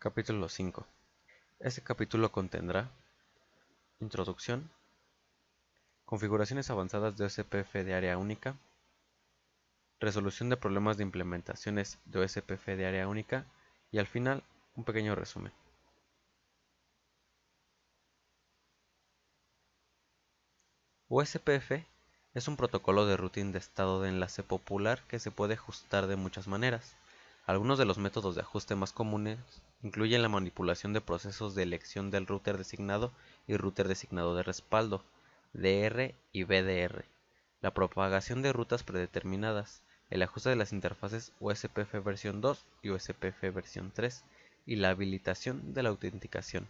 Capítulo 5. Este capítulo contendrá introducción, configuraciones avanzadas de OSPF de área única, resolución de problemas de implementaciones de OSPF de área única y al final un pequeño resumen. OSPF es un protocolo de routing de estado de enlace popular que se puede ajustar de muchas maneras. Algunos de los métodos de ajuste más comunes incluyen la manipulación de procesos de elección del router designado y router designado de respaldo, DR y BDR, la propagación de rutas predeterminadas, el ajuste de las interfaces USPF versión 2 y USPF versión 3, y la habilitación de la autenticación.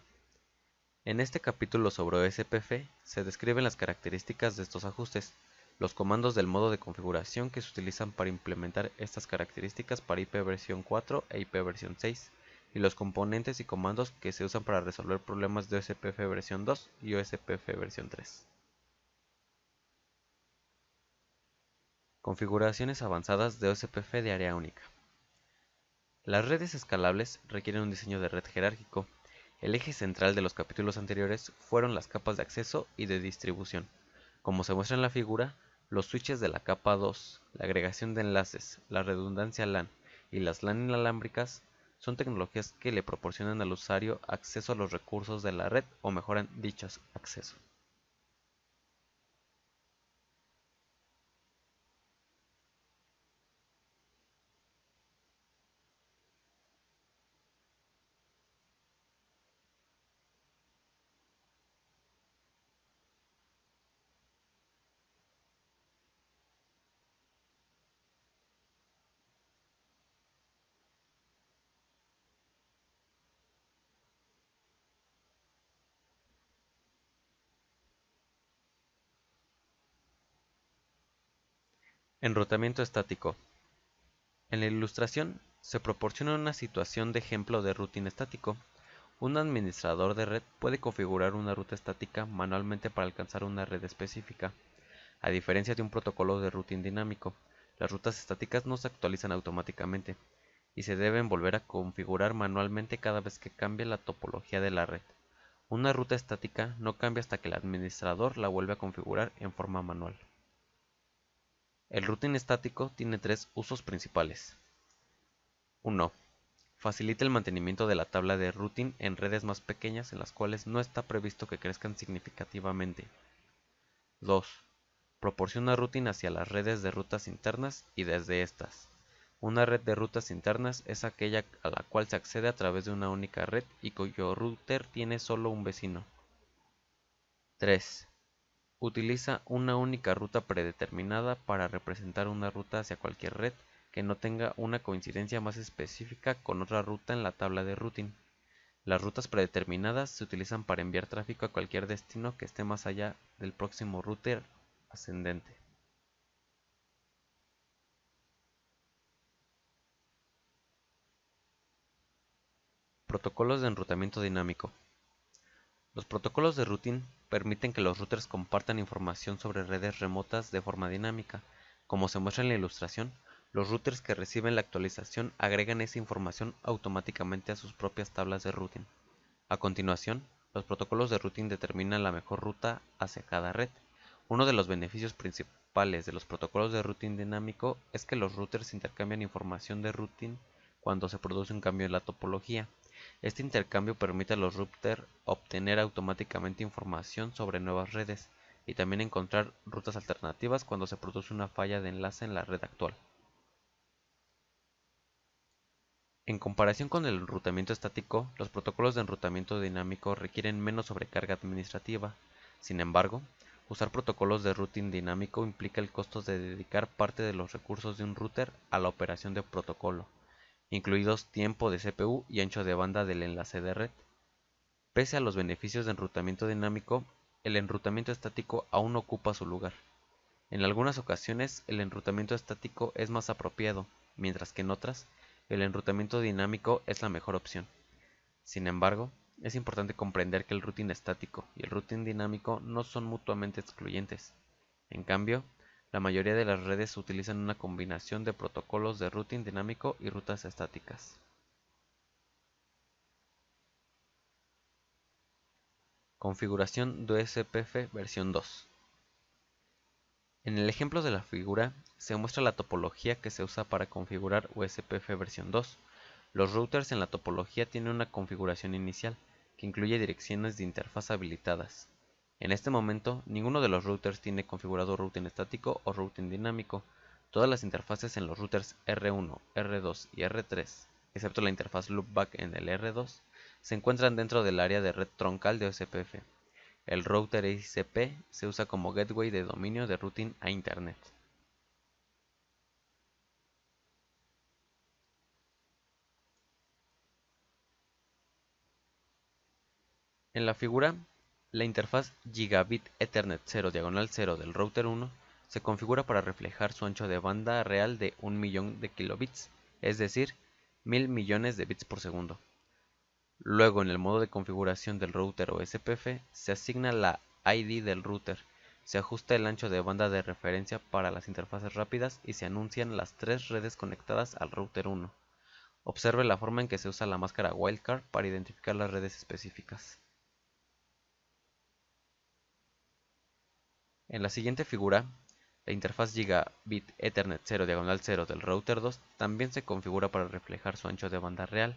En este capítulo sobre OSPF se describen las características de estos ajustes, los comandos del modo de configuración que se utilizan para implementar estas características para IP versión 4 e IP versión 6, y los componentes y comandos que se usan para resolver problemas de OSPF versión 2 y OSPF versión 3. Configuraciones avanzadas de OSPF de área única. Las redes escalables requieren un diseño de red jerárquico. El eje central de los capítulos anteriores fueron las capas de acceso y de distribución. Como se muestra en la figura, los switches de la capa 2, la agregación de enlaces, la redundancia LAN y las LAN inalámbricas son tecnologías que le proporcionan al usuario acceso a los recursos de la red o mejoran dichos accesos. Enrutamiento estático. En la ilustración se proporciona una situación de ejemplo de routing estático. Un administrador de red puede configurar una ruta estática manualmente para alcanzar una red específica. A diferencia de un protocolo de routing dinámico, las rutas estáticas no se actualizan automáticamente y se deben volver a configurar manualmente cada vez que cambie la topología de la red. Una ruta estática no cambia hasta que el administrador la vuelve a configurar en forma manual. El routing estático tiene tres usos principales. 1. Facilita el mantenimiento de la tabla de routing en redes más pequeñas en las cuales no está previsto que crezcan significativamente. 2. Proporciona routing hacia las redes de rutas internas y desde estas. Una red de rutas internas es aquella a la cual se accede a través de una única red y cuyo router tiene solo un vecino. 3. Utiliza una única ruta predeterminada para representar una ruta hacia cualquier red que no tenga una coincidencia más específica con otra ruta en la tabla de routing. Las rutas predeterminadas se utilizan para enviar tráfico a cualquier destino que esté más allá del próximo router ascendente. Protocolos de enrutamiento dinámico. Los protocolos de routing permiten que los routers compartan información sobre redes remotas de forma dinámica. Como se muestra en la ilustración, los routers que reciben la actualización agregan esa información automáticamente a sus propias tablas de routing. A continuación, los protocolos de routing determinan la mejor ruta hacia cada red. Uno de los beneficios principales de los protocolos de routing dinámico es que los routers intercambian información de routing cuando se produce un cambio en la topología. Este intercambio permite a los routers obtener automáticamente información sobre nuevas redes y también encontrar rutas alternativas cuando se produce una falla de enlace en la red actual. En comparación con el enrutamiento estático, los protocolos de enrutamiento dinámico requieren menos sobrecarga administrativa. Sin embargo, usar protocolos de routing dinámico implica el costo de dedicar parte de los recursos de un router a la operación de protocolo, incluidos tiempo de CPU y ancho de banda del enlace de red. Pese a los beneficios de enrutamiento dinámico, el enrutamiento estático aún ocupa su lugar. En algunas ocasiones, el enrutamiento estático es más apropiado, mientras que en otras, el enrutamiento dinámico es la mejor opción. Sin embargo, es importante comprender que el routing estático y el routing dinámico no son mutuamente excluyentes. En cambio, la mayoría de las redes utilizan una combinación de protocolos de routing dinámico y rutas estáticas. Configuración de OSPF versión 2. En el ejemplo de la figura se muestra la topología que se usa para configurar OSPF versión 2. Los routers en la topología tienen una configuración inicial, que incluye direcciones de interfaz habilitadas. En este momento, ninguno de los routers tiene configurado routing estático o routing dinámico. Todas las interfaces en los routers R1, R2 y R3, excepto la interfaz loopback en el R2, se encuentran dentro del área de red troncal de OSPF. El router ICP se usa como gateway de dominio de routing a Internet. En la figura, la interfaz Gigabit Ethernet 0 diagonal 0 del router 1 se configura para reflejar su ancho de banda real de 1.000.000 de kilobits, es decir, 1.000 millones de bits por segundo. Luego, en el modo de configuración del router o SPF, se asigna la ID del router, se ajusta el ancho de banda de referencia para las interfaces rápidas y se anuncian las tres redes conectadas al router 1. Observe la forma en que se usa la máscara wildcard para identificar las redes específicas. En la siguiente figura, la interfaz Gigabit Ethernet 0 diagonal 0 del router 2 también se configura para reflejar su ancho de banda real.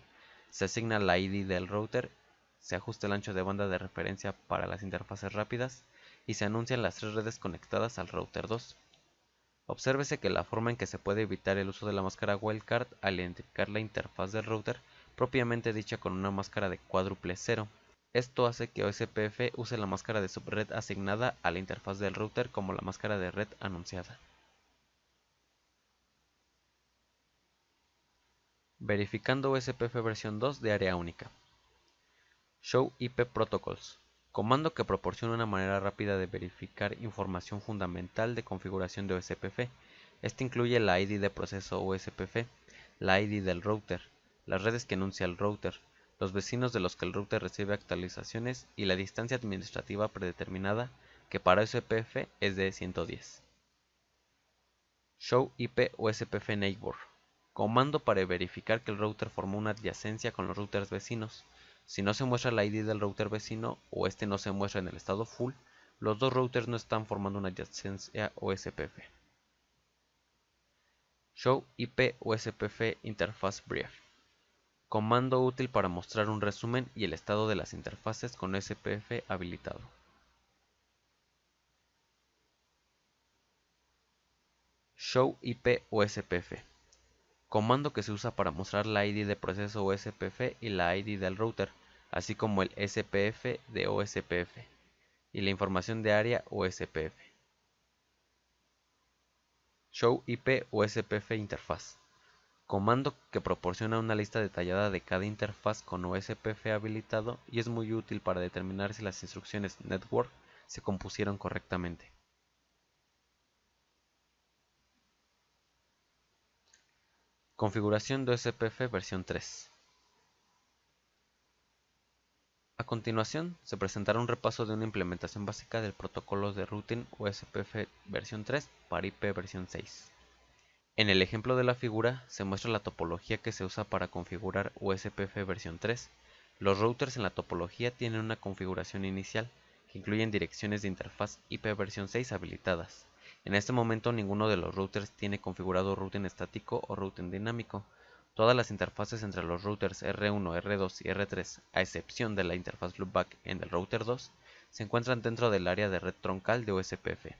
Se asigna la ID del router, se ajusta el ancho de banda de referencia para las interfaces rápidas y se anuncian las tres redes conectadas al router 2. Obsérvese que la forma en que se puede evitar el uso de la máscara wildcard al identificar la interfaz del router propiamente dicha con una máscara de cuádruple cero. Esto hace que OSPF use la máscara de subred asignada a la interfaz del router como la máscara de red anunciada. Verificando OSPF versión 2 de área única. Show IP Protocols. Comando que proporciona una manera rápida de verificar información fundamental de configuración de OSPF. Este incluye la ID de proceso OSPF, la ID del router, las redes que anuncia el router, los vecinos de los que el router recibe actualizaciones y la distancia administrativa predeterminada que para OSPF es de 110. Show IP OSPF Neighbor. Comando para verificar que el router formó una adyacencia con los routers vecinos. Si no se muestra la ID del router vecino o este no se muestra en el estado full, los dos routers no están formando una adyacencia OSPF. Show IP OSPF Interface Brief. Comando útil para mostrar un resumen y el estado de las interfaces con OSPF habilitado. Show IP OSPF. Comando que se usa para mostrar la ID de proceso OSPF y la ID del router, así como el SPF de OSPF y la información de área OSPF. Show IP OSPF Interfaz. Comando que proporciona una lista detallada de cada interfaz con OSPF habilitado y es muy útil para determinar si las instrucciones network se compusieron correctamente. Configuración de OSPF versión 3. A continuación, se presentará un repaso de una implementación básica del protocolo de routing OSPF versión 3 para IP versión 6. En el ejemplo de la figura se muestra la topología que se usa para configurar OSPF versión 3. Los routers en la topología tienen una configuración inicial que incluyen direcciones de interfaz IP versión 6 habilitadas. En este momento ninguno de los routers tiene configurado routing estático o routing dinámico. Todas las interfaces entre los routers R1, R2 y R3, a excepción de la interfaz loopback en el router 2, se encuentran dentro del área de red troncal de OSPF.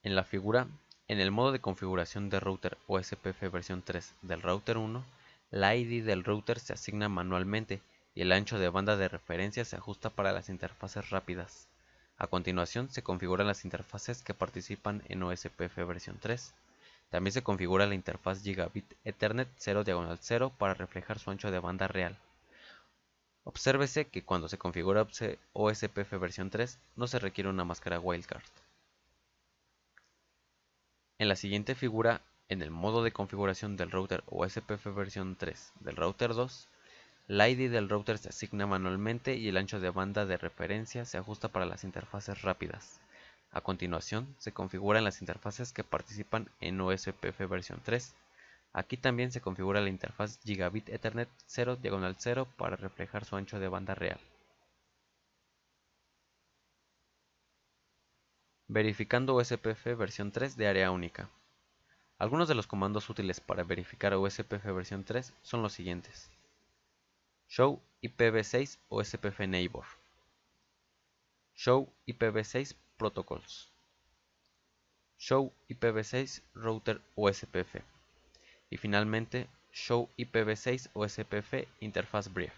En la figura, en el modo de configuración de router OSPF versión 3 del router 1, la ID del router se asigna manualmente y el ancho de banda de referencia se ajusta para las interfaces rápidas. A continuación se configuran las interfaces que participan en OSPF versión 3. También se configura la interfaz Gigabit Ethernet 0 diagonal 0 para reflejar su ancho de banda real. Obsérvese que cuando se configura OSPF versión 3 no se requiere una máscara wildcard. En la siguiente figura, en el modo de configuración del router OSPF versión 3 del router 2, la ID del router se asigna manualmente y el ancho de banda de referencia se ajusta para las interfaces rápidas. A continuación, se configuran las interfaces que participan en OSPF versión 3. Aquí también se configura la interfaz Gigabit Ethernet 0/0 para reflejar su ancho de banda real. Verificando USPF versión 3 de área única. Algunos de los comandos útiles para verificar USPF versión 3 son los siguientes: Show IPv6 USPF Neighbor, Show IPv6 Protocols, Show IPv6 Router USPF y finalmente Show IPv6 USPF Interface Brief.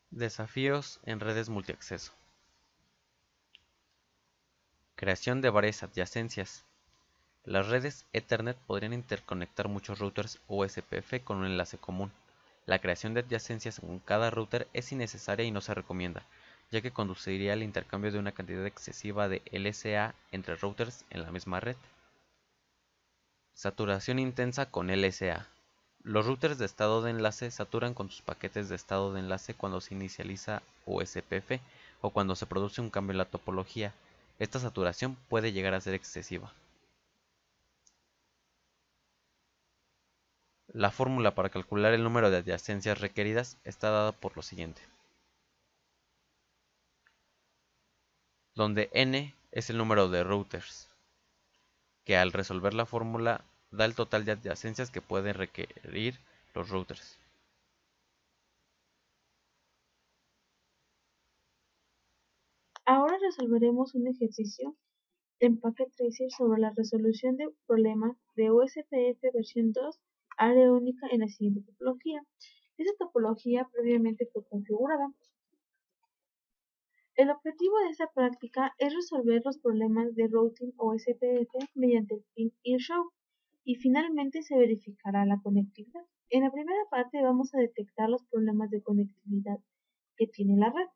Desafíos en redes multiacceso. Creación de varias adyacencias. Las redes Ethernet podrían interconectar muchos routers USPF con un enlace común. La creación de adyacencias en cada router es innecesaria y no se recomienda, ya que conduciría al intercambio de una cantidad excesiva de LSA entre routers en la misma red. Saturación intensa con LSA. Los routers de estado de enlace saturan con sus paquetes de estado de enlace cuando se inicializa USPF o cuando se produce un cambio en la topología. Esta saturación puede llegar a ser excesiva. La fórmula para calcular el número de adyacencias requeridas está dada por lo siguiente, donde n es el número de routers, que al resolver la fórmula da el total de adyacencias que pueden requerir los routers. Ahora resolveremos un ejercicio en Packet Tracer sobre la resolución de problemas de USPF versión 2 área única en la siguiente topología. Esta topología previamente fue configurada. El objetivo de esta práctica es resolver los problemas de routing OSPF mediante el ping y show, y finalmente se verificará la conectividad. En la primera parte vamos a detectar los problemas de conectividad que tiene la red.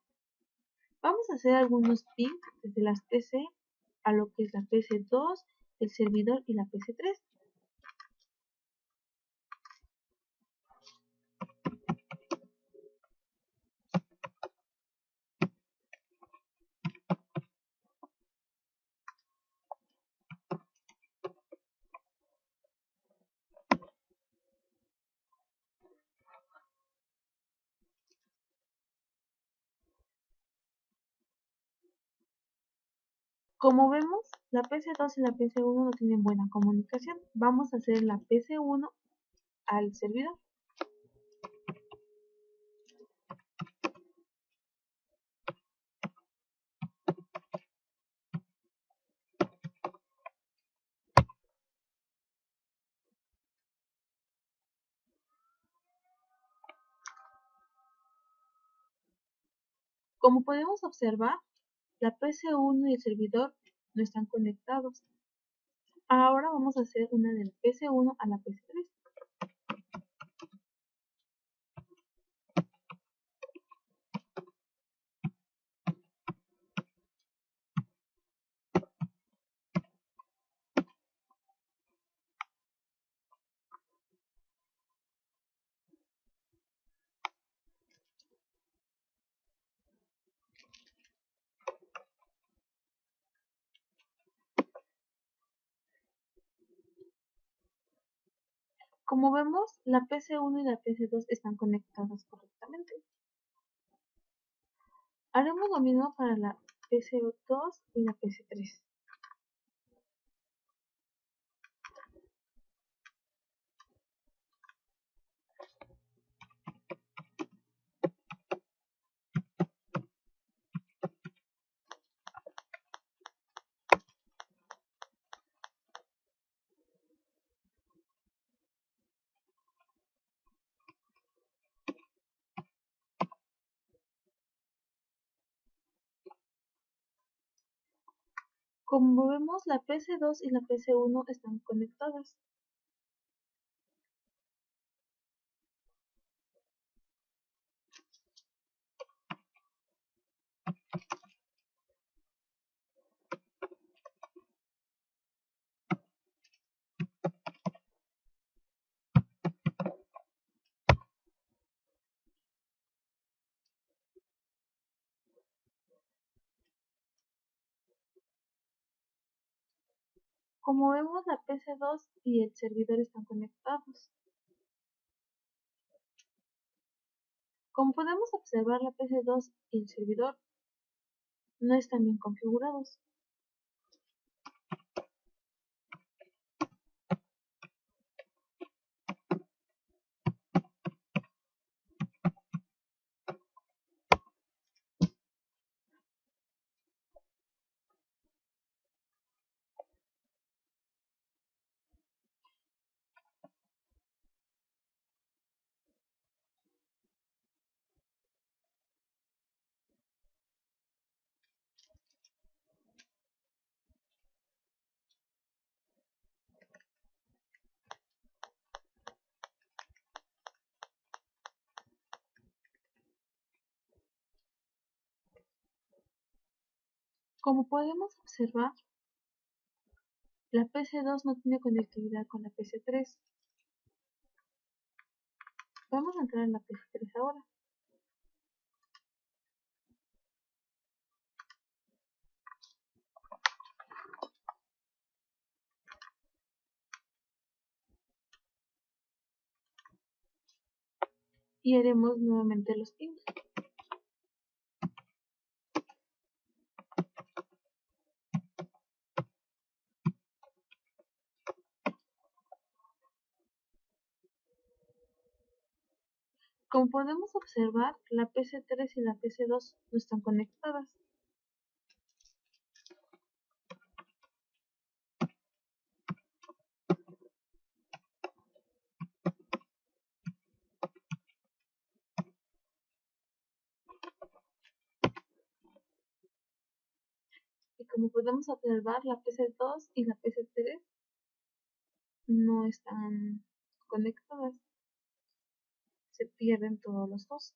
Vamos a hacer algunos pings desde las PC a lo que es la PC2, el servidor y la PC3. Como vemos, la PC2 y la PC1 no tienen buena comunicación. Vamos a hacer la PC1 al servidor. Como podemos observar, la PC1 y el servidor no están conectados. Ahora vamos a hacer una de la PC1 a la PC3. Como vemos, la PC1 y la PC2 están conectadas correctamente. Haremos lo mismo para la PC2 y la PC3. Como vemos, la PC2 y la PC1 están conectadas. Como vemos, la PC2 y el servidor están conectados. Como podemos observar, la PC2 y el servidor no están bien configurados. Como podemos observar, la PC2 no tiene conectividad con la PC3. Vamos a entrar en la PC3 ahora. Y haremos nuevamente los pins. Como podemos observar, la PC3 y la PC2 no están conectadas. Y como podemos observar, la PC2 y la PC3 no están conectadas. Se pierden todos los dos.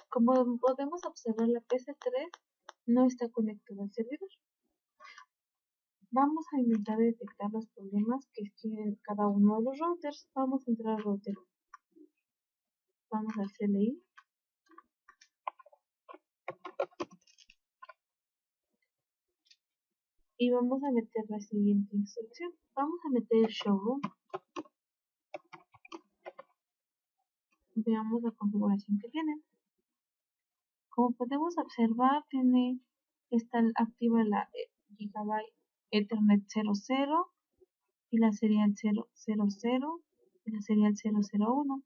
Como podemos observar, la PC3 no está conectada al servidor. Vamos a intentar detectar los problemas que tienen cada uno de los routers. Vamos a entrar al router. Vamos al CLI. Y vamos a meter la siguiente instrucción. Vamos a meter el showroom. Veamos la configuración que tiene. Como podemos observar, está activa la Gigabyte Ethernet 00 y la serial 000 y la serial 001.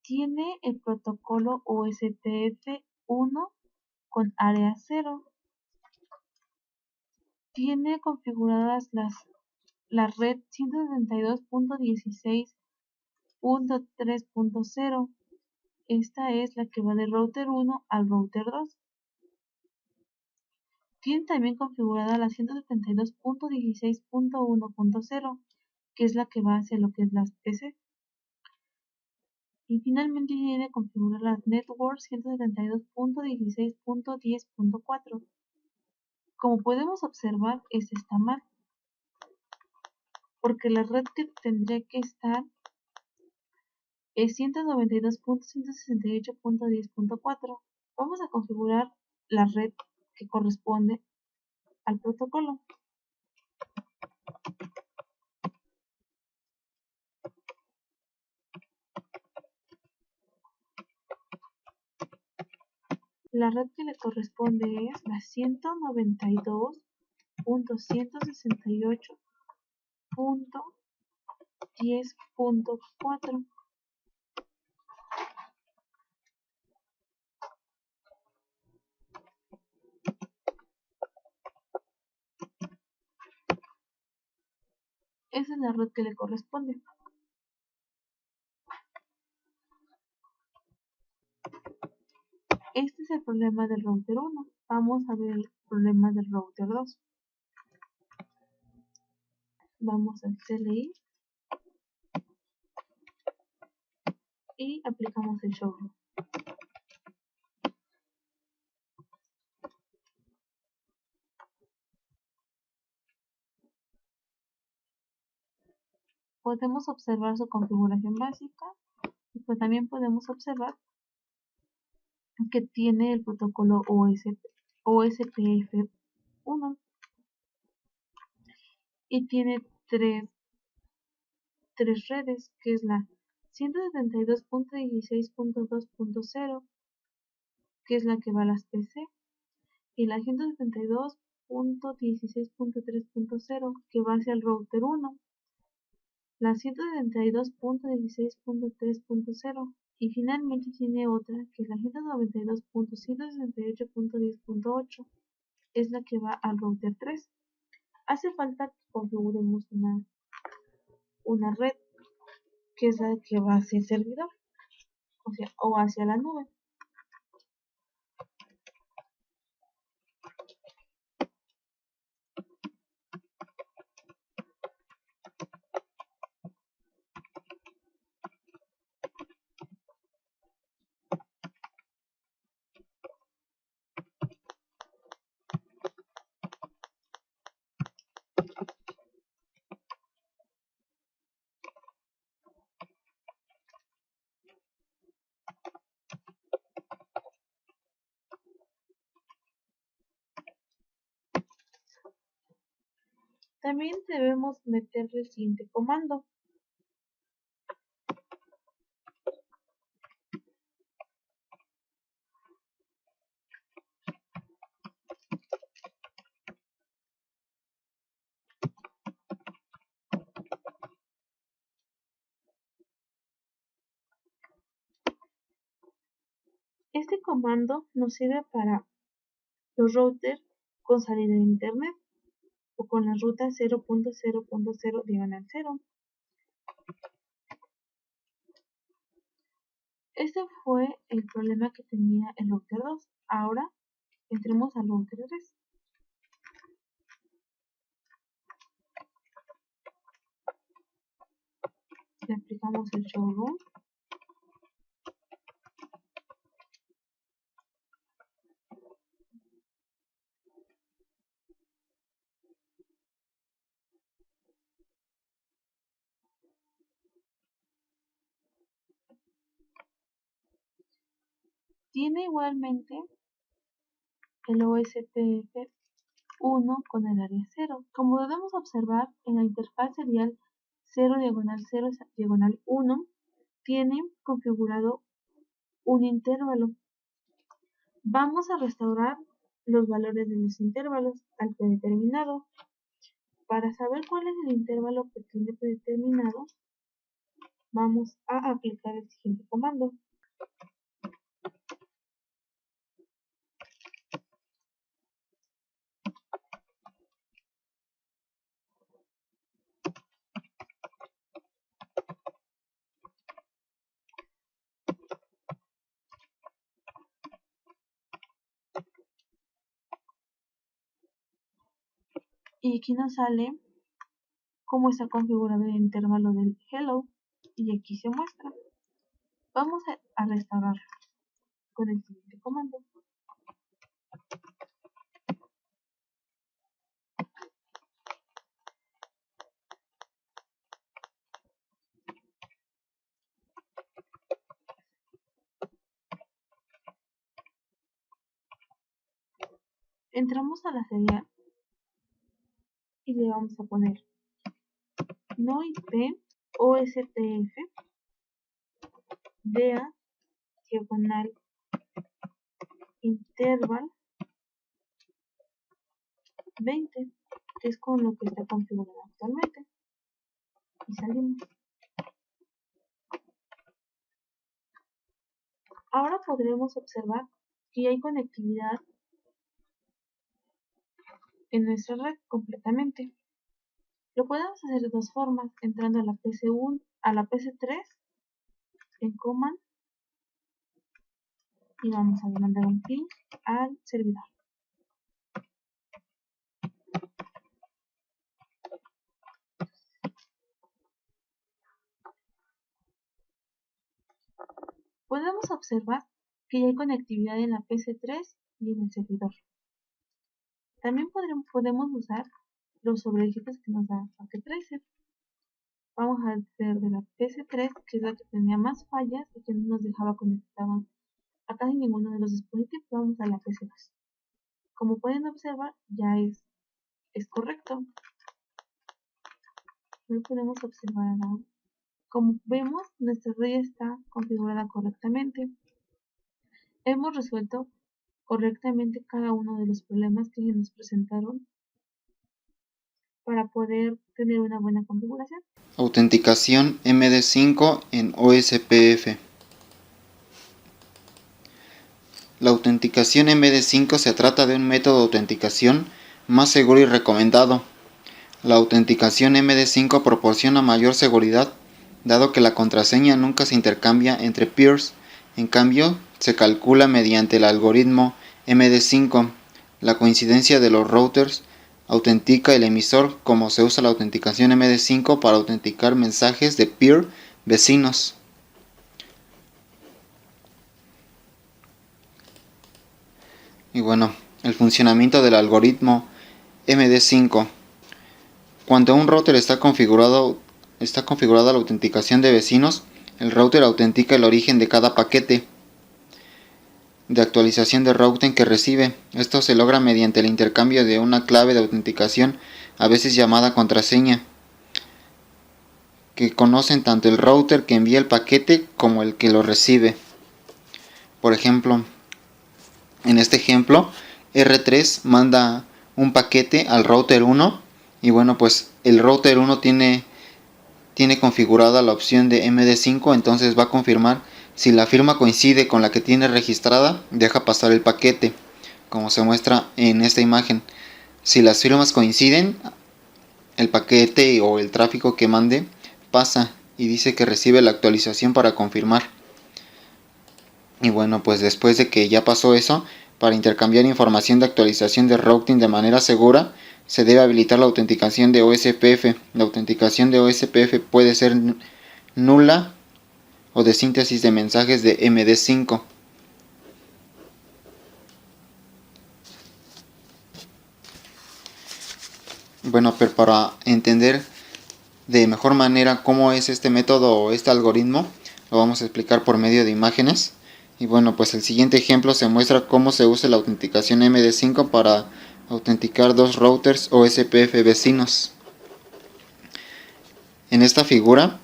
Tiene el protocolo OSPF1 con área 0. Tiene configuradas la red 172.16.3.0. Esta es la que va del router 1 al router 2. Tiene también configurada la 172.16.1.0, que es la que va hacia lo que es las PC. Y finalmente tiene configurada la Network 172.16.10.4. Como podemos observar, esta está mal, porque la red que tendría que estar es 192.168.10.4. Vamos a configurar la red que corresponde al protocolo. La red que le corresponde es la 192.168.10.4. Esa es la red que le corresponde. Este es el problema del router 1. Vamos a ver el problema del router 2. Vamos al CLI y aplicamos el showroom. Podemos observar su configuración básica y pues también podemos observar que tiene el protocolo OSPF1 y tiene tres redes, que es la 172.16.2.0, que es la que va a las PC, y la 172.16.3.0, que va hacia el router 1, la 172.16.3.0, y finalmente tiene otra, que es la 192.168.10.8, es la que va al router 3. Hace falta que configuremos una red, que es la que va hacia el servidor, o hacia la nube. También debemos meterle el siguiente comando. Este comando nos sirve para los routers con salida de internet o con la ruta 0.0.0/0. Este fue el problema que tenía el router 2. Ahora entremos al router 3. Le aplicamos el showroom. Tiene igualmente el OSPF1 con el área 0. Como podemos observar, en la interfaz serial 0/0/1 tiene configurado un intervalo. Vamos a restaurar los valores de los intervalos al predeterminado. Para saber cuál es el intervalo que tiene predeterminado, vamos a aplicar el siguiente comando. Y aquí nos sale cómo está configurado el intervalo del hello, y aquí se muestra. Vamos a restaurarlo con el siguiente comando. Entramos a la serial y le vamos a poner no IP OSPF DA diagonal interval 20, que es con lo que está configurado actualmente, y salimos. Ahora podremos observar que hay conectividad en nuestra red completamente. Lo podemos hacer de dos formas, entrando a la PC1, a la PC3 en command y vamos a mandar un ping al servidor. Podemos observar que ya hay conectividad en la PC3 y en el servidor. También podemos usar los sobreditos que nos da Packet Tracer. Vamos a hacer de la PC3, que es la que tenía más fallas y que no nos dejaba conectar a casi ninguno de los dispositivos. Vamos a la PC2. Como pueden observar, ya es correcto. Lo podemos observar ahora. Como vemos, nuestra red está configurada correctamente. Hemos resuelto correctamente cada uno de los problemas que nos presentaron para poder tener una buena configuración. Autenticación MD5 en OSPF. La autenticación MD5 se trata de un método de autenticación más seguro y recomendado. La autenticación MD5 proporciona mayor seguridad, dado que la contraseña nunca se intercambia entre peers. En cambio, se calcula mediante el algoritmo MD5. La coincidencia de los routers autentica el emisor, como se usa la autenticación MD5 para autenticar mensajes de peer vecinos. Y bueno, el funcionamiento del algoritmo MD5. Cuando un router está configurada la autenticación de vecinos, el router autentica el origen de cada paquete de actualización de routing que recibe. Esto se logra mediante el intercambio de una clave de autenticación, a veces llamada contraseña, que conocen tanto el router que envía el paquete como el que lo recibe. Por ejemplo, en este ejemplo, R3 manda un paquete al router 1 y bueno, pues el router 1 tiene configurada la opción de MD5, entonces va a confirmar si la firma coincide con la que tiene registrada, deja pasar el paquete, como se muestra en esta imagen. Si las firmas coinciden, el paquete o el tráfico que mande pasa y dice que recibe la actualización para confirmar. Y bueno, pues después de que ya pasó eso, para intercambiar información de actualización de routing de manera segura, se debe habilitar la autenticación de OSPF. La autenticación de OSPF puede ser nula o de síntesis de mensajes de MD5. Bueno, pero para entender de mejor manera cómo es este método o este algoritmo, lo vamos a explicar por medio de imágenes. Y bueno, pues el siguiente ejemplo se muestra cómo se usa la autenticación MD5 para autenticar dos routers OSPF vecinos. En esta figura,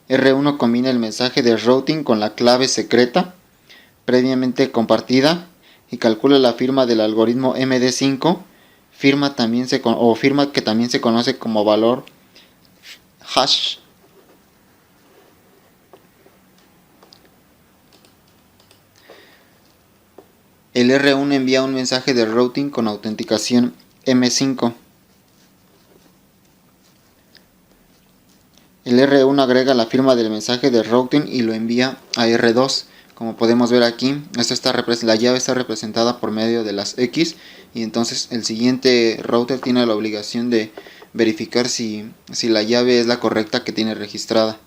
R1 combina el mensaje de routing con la clave secreta previamente compartida y calcula la firma del algoritmo MD5, firma que también se conoce como valor hash. El R1 envía un mensaje de routing con autenticación M5. El R1 agrega la firma del mensaje de routing y lo envía a R2. Como podemos ver aquí, la llave está representada por medio de las X y entonces el siguiente router tiene la obligación de verificar si la llave es la correcta que tiene registrada.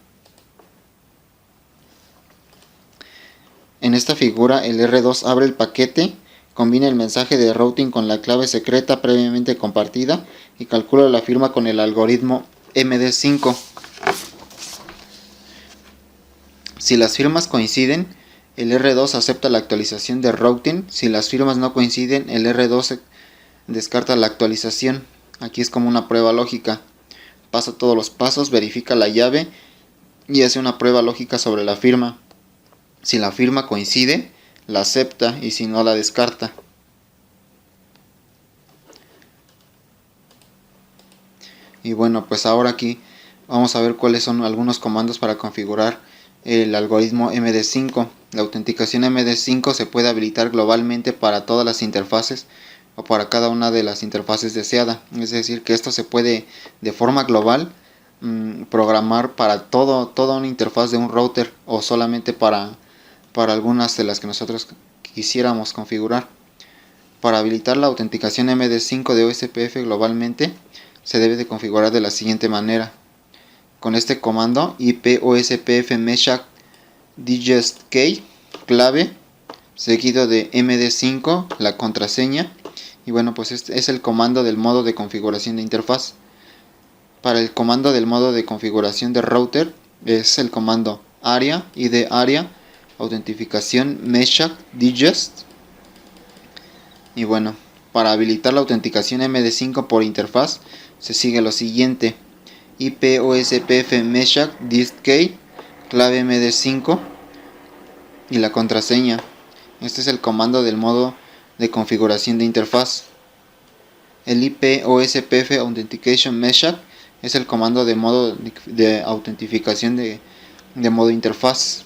En esta figura, el R2 abre el paquete, combina el mensaje de routing con la clave secreta previamente compartida y calcula la firma con el algoritmo MD5. Si las firmas coinciden, el R2 acepta la actualización de routing. Si las firmas no coinciden, el R2 descarta la actualización. Aquí es como una prueba lógica. Pasa todos los pasos, verifica la llave y hace una prueba lógica sobre la firma. Si la firma coincide, la acepta y si no, la descarta. Y bueno, pues ahora aquí vamos a ver cuáles son algunos comandos para configurar el algoritmo MD5. La autenticación MD5 se puede habilitar globalmente para todas las interfaces o para cada una de las interfaces deseada. Es decir, que esto se puede de forma global programar para toda una interfaz de un router, o solamente para algunas de las que nosotros quisiéramos configurar. Para habilitar la autenticación MD5 de OSPF globalmente, se debe de configurar de la siguiente manera. Con este comando IP-OSPF Meshack digest key, clave, seguido de MD5, la contraseña. Y bueno, pues este es el comando del modo de configuración de interfaz. Para el comando del modo de configuración de router es el comando ARIA, ID ARIA, autentificación Meshack digest. Y bueno, para habilitar la autenticación MD5 por interfaz se sigue lo siguiente: IP-OSPF Meshack digest key, clave MD5 y la contraseña. Este es el comando del modo de configuración de interfaz. El IP-OSPF Authentication Meshack es el comando de modo de autentificación de modo interfaz.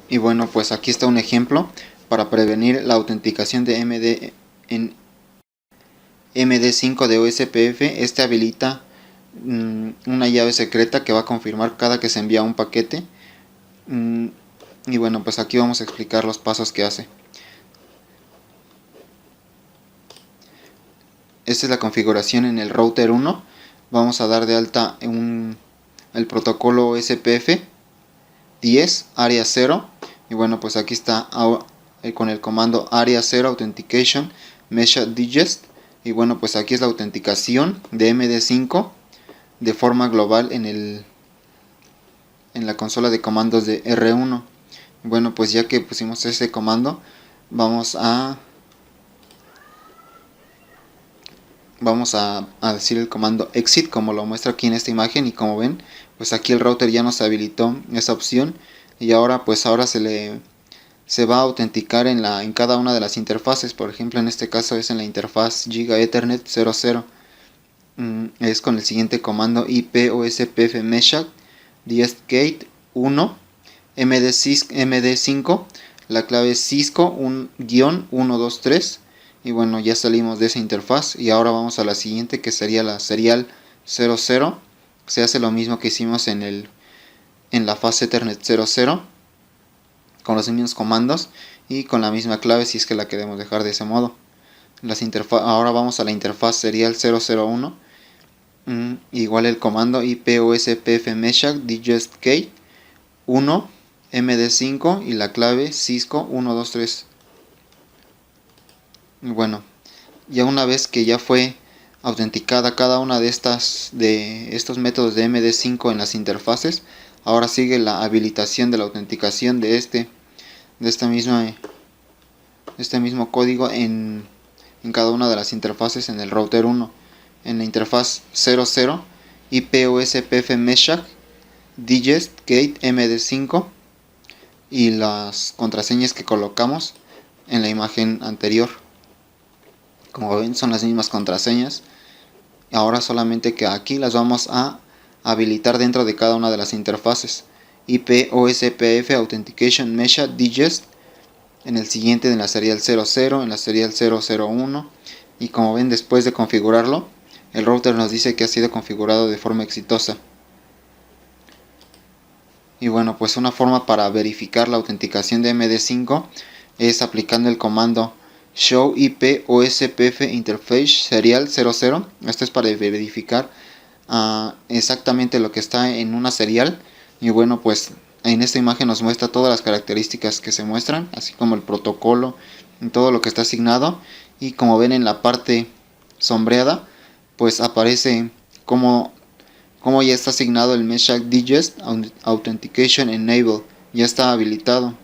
Y bueno, pues aquí está un ejemplo para prevenir la autenticación de MD5 de OSPF. Este habilita una llave secreta que va a confirmar cada que se envía un paquete. Y bueno, pues aquí vamos a explicar los pasos que hace. Esta es la configuración en el router 1. Vamos a dar de alta el protocolo OSPF 10 área 0. Y bueno, pues aquí está con el comando área 0 authentication Meshack digest. Y bueno, pues aquí es la autenticación de MD5 de forma global en la consola de comandos de R1. Bueno, pues ya que pusimos ese comando, vamos a decir el comando exit, como lo muestra aquí en esta imagen. Y como ven, pues aquí el router ya nos habilitó esa opción. Y ahora se va a autenticar en cada una de las interfaces. Por ejemplo, en este caso es en la interfaz Giga Ethernet 00. Es con el siguiente comando: IP-OSPF Meshack digest key 1 MD5, la clave Cisco 1-123. Y bueno, ya salimos de esa interfaz y ahora vamos a la siguiente, que sería la serial 00. Se hace lo mismo que hicimos en la fase Ethernet 00, con los mismos comandos y con la misma clave si es que la queremos dejar de ese modo. Ahora vamos a la interfaz serial 001. Igual el comando IP-OSPF Meshack digest key 1 MD5 y la clave Cisco 123. Bueno, ya una vez que ya fue autenticada cada una de estos métodos de MD5 en las interfaces, ahora sigue la habilitación de la autenticación de este mismo código en cada una de las interfaces en el router 1. En la interfaz 00, IP-OSPF Meshack digest key MD5 y las contraseñas que colocamos en la imagen anterior. Como ven, son las mismas contraseñas. Ahora solamente que aquí las vamos a habilitar dentro de cada una de las interfaces. IP-OSPF Authentication Meshack digest en el siguiente, en la serial 00, en la serial 001. Y como ven, después de configurarlo, el router nos dice que ha sido configurado de forma exitosa. Y bueno, pues una forma para verificar la autenticación de MD5 es aplicando el comando show IP-OSPF interface serial 00. Esto es para verificar exactamente lo que está en una serial. Y bueno, pues en esta imagen nos muestra todas las características que se muestran, así como el protocolo y todo lo que está asignado. Y como ven en la parte sombreada, pues aparece como ya está asignado el Meshack digest authentication enable, ya está habilitado.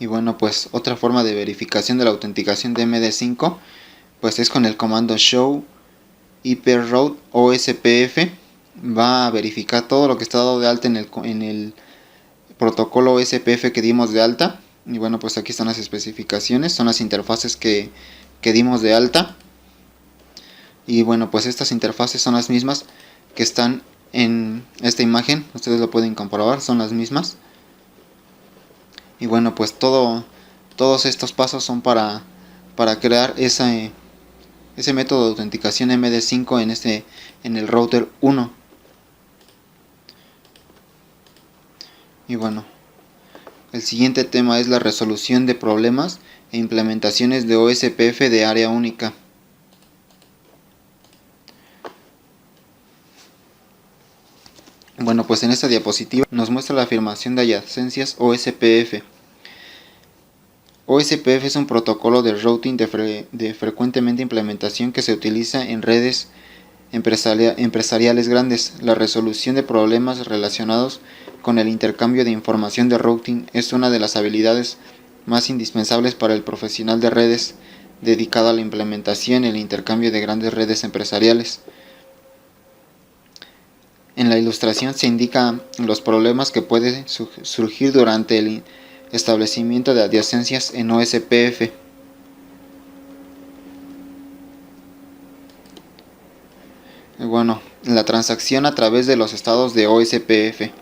Y bueno, pues otra forma de verificación de la autenticación de MD5 pues es con el comando show IP route OSPF. Va a verificar todo lo que está dado de alta en el protocolo OSPF que dimos de alta. Y bueno, pues aquí están las especificaciones, son las interfaces que dimos de alta. Y bueno, pues estas interfaces son las mismas que están en esta imagen, ustedes lo pueden comprobar, son las mismas. Y bueno, pues todo Todos estos pasos son para crear ese método de autenticación MD5 en el router 1. Y bueno, el siguiente tema es la resolución de problemas e implementaciones de OSPF de área única. Bueno, pues en esta diapositiva nos muestra la afirmación de adyacencias OSPF. OSPF es un protocolo de routing de frecuentemente implementación que se utiliza en redes empresariales grandes. La resolución de problemas relacionados con el intercambio de información de routing es una de las habilidades más indispensables para el profesional de redes dedicado a la implementación y el intercambio de grandes redes empresariales. En la ilustración se indican los problemas que pueden surgir durante el establecimiento de adyacencias en OSPF. Bueno, la transacción a través de los estados de OSPF.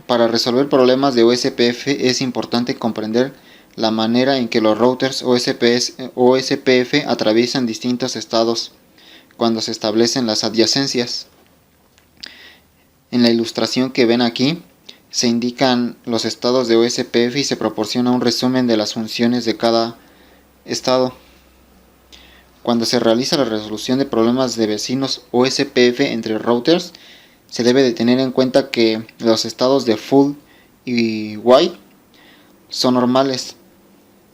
Para resolver problemas de OSPF es importante comprender la manera en que los routers OSPF atraviesan distintos estados cuando se establecen las adyacencias. En la ilustración que ven aquí se indican los estados de OSPF y se proporciona un resumen de las funciones de cada estado. Cuando se realiza la resolución de problemas de vecinos OSPF entre routers, se debe de tener en cuenta que los estados de full y white son normales.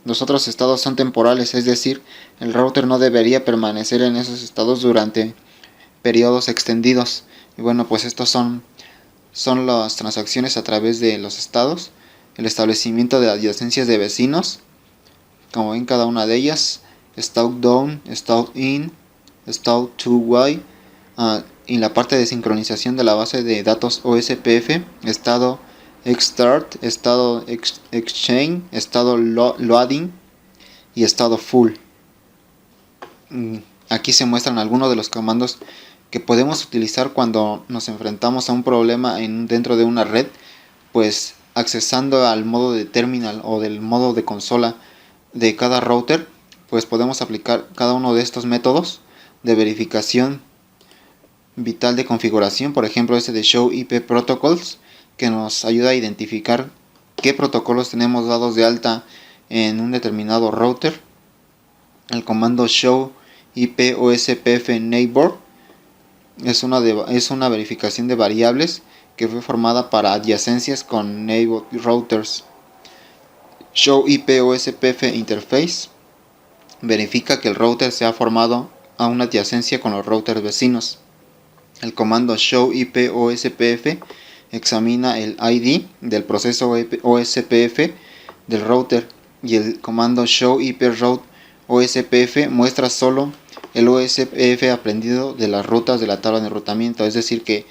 Los otros estados son temporales, es decir, el router no debería permanecer en esos estados durante periodos extendidos. Y bueno, pues estos son las transacciones a través de los estados, el establecimiento de adyacencias de vecinos, como ven cada una de ellas, stout down, stout in, stout to white, y la parte de sincronización de la base de datos OSPF, estado xstart, estado exchange, estado loading y estado full. Aquí se muestran algunos de los comandos que podemos utilizar cuando nos enfrentamos a un problema dentro de una red, pues accesando al modo de terminal o del modo de consola de cada router, pues podemos aplicar cada uno de estos métodos de verificación vital de configuración, por ejemplo este de Show IP Protocols, que nos ayuda a identificar qué protocolos tenemos dados de alta en un determinado router. El comando Show IP OSPF Neighbor es una verificación de variables que fue formada para adyacencias con neighbor routers. Show IP OSPF Interface verifica que el router se ha formado a una adyacencia con los routers vecinos. El comando Show IP OSPF examina el ID del proceso OSPF del router, y el comando Show IP Route OSPF muestra solo el OSPF aprendido de las rutas de la tabla de enrutamiento. Es decir que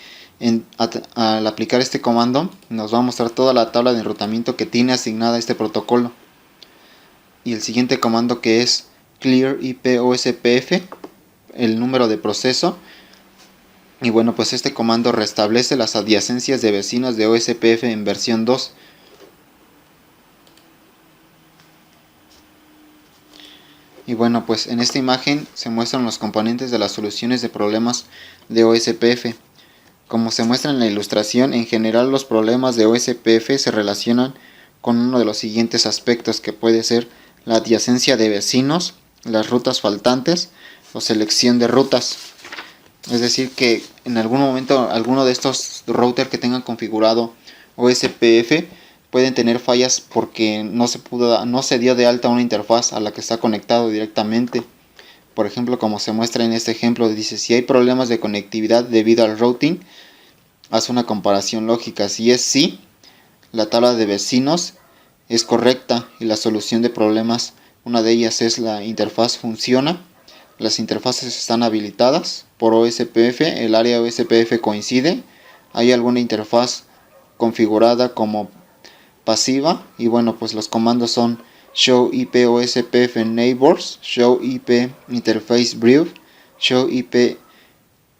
al aplicar este comando nos va a mostrar toda la tabla de enrutamiento que tiene asignada este protocolo. Y el siguiente comando, que es Clear IP OSPF, el número de proceso. Y bueno, pues este comando restablece las adyacencias de vecinos de OSPF en versión 2. Y bueno, pues en esta imagen se muestran los componentes de las soluciones de problemas de OSPF. Como se muestra en la ilustración, en general los problemas de OSPF se relacionan con uno de los siguientes aspectos, que puede ser la adyacencia de vecinos, las rutas faltantes o selección de rutas. Es decir que en algún momento alguno de estos routers que tengan configurado OSPF pueden tener fallas porque no se dio de alta una interfaz a la que está conectado directamente. Por ejemplo, como se muestra en este ejemplo, dice: si hay problemas de conectividad debido al routing, haz una comparación lógica. Si es sí, la tabla de vecinos es correcta y la solución de problemas, una de ellas es la interfaz funciona, las interfaces están habilitadas por OSPF, el área OSPF coincide, hay alguna interfaz configurada como pasiva. Y bueno, pues los comandos son Show IP OSPF Neighbors, Show IP Interface Brief, Show IP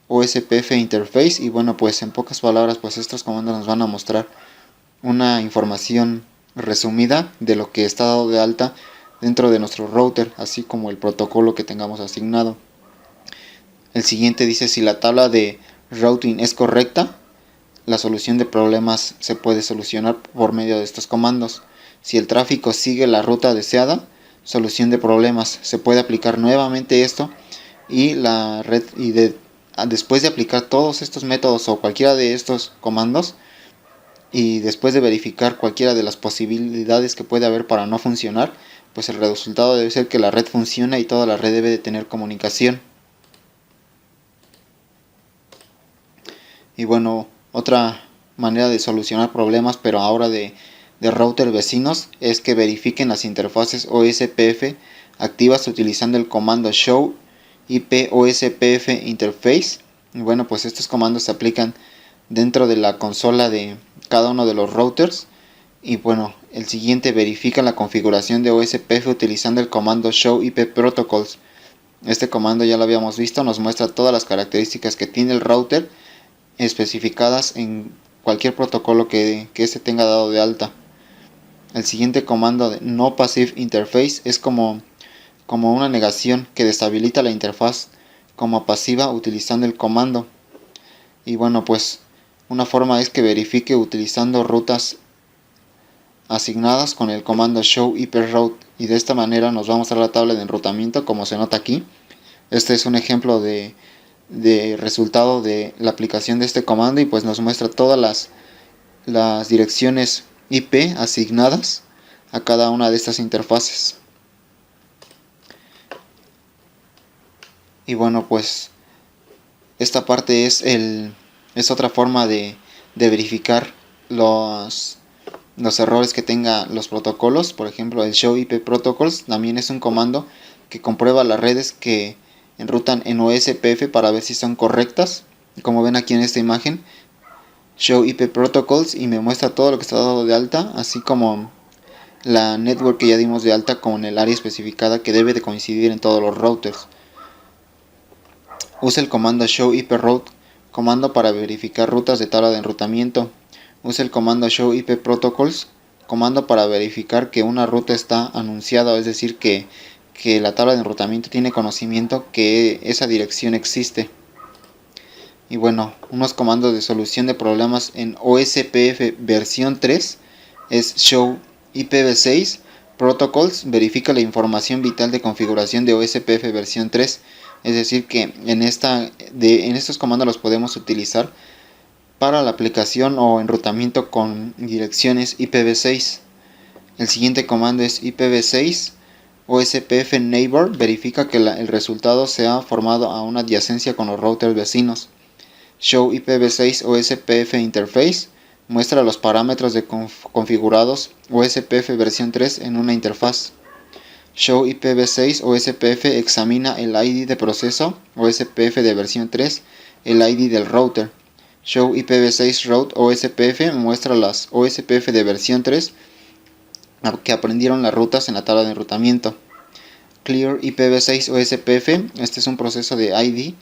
OSPF Interface. Y bueno, pues en pocas palabras, pues estos comandos nos van a mostrar una información resumida de lo que está dado de alta dentro de nuestro router, así como el protocolo que tengamos asignado. El siguiente dice: si la tabla de routing es correcta, la solución de problemas se puede solucionar por medio de estos comandos. Si el tráfico sigue la ruta deseada, solución de problemas, se puede aplicar nuevamente esto y la red después de aplicar todos estos métodos o cualquiera de estos comandos, y después de verificar cualquiera de las posibilidades que puede haber para no funcionar, pues el resultado debe ser que la red funciona y toda la red debe de tener comunicación. Y bueno, otra manera de solucionar problemas, pero ahora de router vecinos, es que verifiquen las interfaces OSPF activas utilizando el comando show IP OSPF interface. Y bueno, pues estos comandos se aplican dentro de la consola de cada uno de los routers. Y bueno, el siguiente: verifica la configuración de OSPF utilizando el comando show IP protocols. Este comando ya lo habíamos visto, nos muestra todas las características que tiene el router especificadas en cualquier protocolo que este tenga dado de alta. El siguiente comando de no passive interface es como una negación que deshabilita la interfaz como pasiva utilizando el comando. Y bueno, pues una forma es que verifique utilizando rutas asignadas con el comando show IP-route, y de esta manera nos va a mostrar la tabla de enrutamiento como se nota aquí. Este es un ejemplo de resultado de la aplicación de este comando, y pues nos muestra todas las direcciones IP asignadas a cada una de estas interfaces. Y bueno, pues esta parte es otra forma de verificar los errores que tenga los protocolos. Por ejemplo, el show IP protocols también es un comando que comprueba las redes que enrutan en OSPF para ver si son correctas. Como ven aquí en esta imagen, show IP protocols, y me muestra todo lo que está dado de alta, así como la network que ya dimos de alta con el área especificada que debe de coincidir en todos los routers. Usa el comando show IP route, comando para verificar rutas de tabla de enrutamiento. Usa el comando show IP protocols, comando para verificar que una ruta está anunciada, es decir, que la tabla de enrutamiento tiene conocimiento que esa dirección existe. Y bueno, unos comandos de solución de problemas en OSPF versión 3 es show IPv6 protocols, verifica la información vital de configuración de OSPF versión 3, es decir que en estos comandos los podemos utilizar para la aplicación o enrutamiento con direcciones IPv6. El siguiente comando es IPv6 OSPF neighbor, verifica que el resultado se ha formado a una adyacencia con los routers vecinos. Show IPv6 OSPF interface, muestra los parámetros de configurados OSPF versión 3 en una interfaz. Show IPv6 OSPF examina el ID de proceso OSPF de versión 3, el ID del router. Show IPv6 route OSPF muestra las OSPF de versión 3 que aprendieron las rutas en la tabla de enrutamiento. Clear IPv6 OSPF, este es un proceso de ID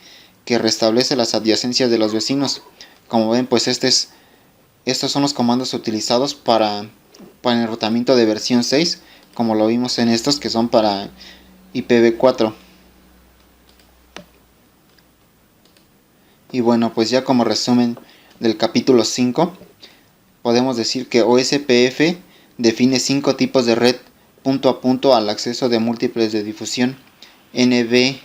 que restablece las adyacencias de los vecinos. Como ven, pues estos son los comandos utilizados para el enrutamiento de versión 6, como lo vimos en estos que son para IPv4. Y bueno, pues ya como resumen del capítulo 5, podemos decir que OSPF define 5 tipos de red punto a punto al acceso de múltiples de difusión: NB,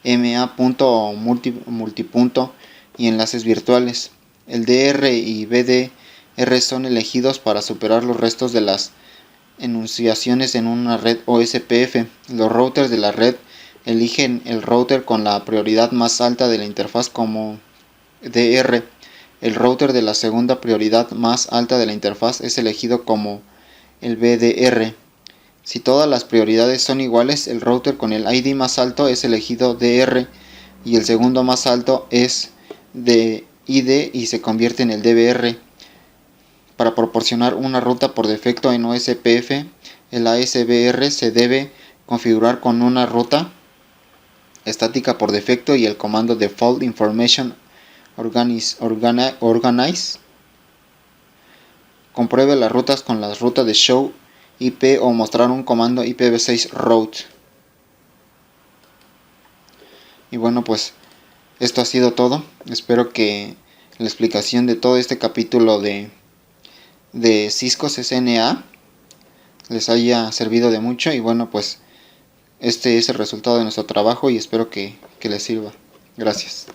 MA punto o multipunto y enlaces virtuales. El DR y BDR son elegidos para superar los restos de las enunciaciones en una red OSPF. Los routers de la red eligen el router con la prioridad más alta de la interfaz como DR. El router de la segunda prioridad más alta de la interfaz es elegido como el BDR. Si todas las prioridades son iguales, el router con el ID más alto es elegido DR y el segundo más alto es de ID y se convierte en el DBR. Para proporcionar una ruta por defecto en OSPF, el ASBR se debe configurar con una ruta estática por defecto y el comando Default Information Organize Compruebe las rutas con la ruta de show IP o mostrar un comando IPv6 route. Y bueno, pues esto ha sido todo. Espero que la explicación de todo este capítulo de Cisco CCNA les haya servido de mucho. Y bueno, pues este es el resultado de nuestro trabajo y espero que les sirva. Gracias.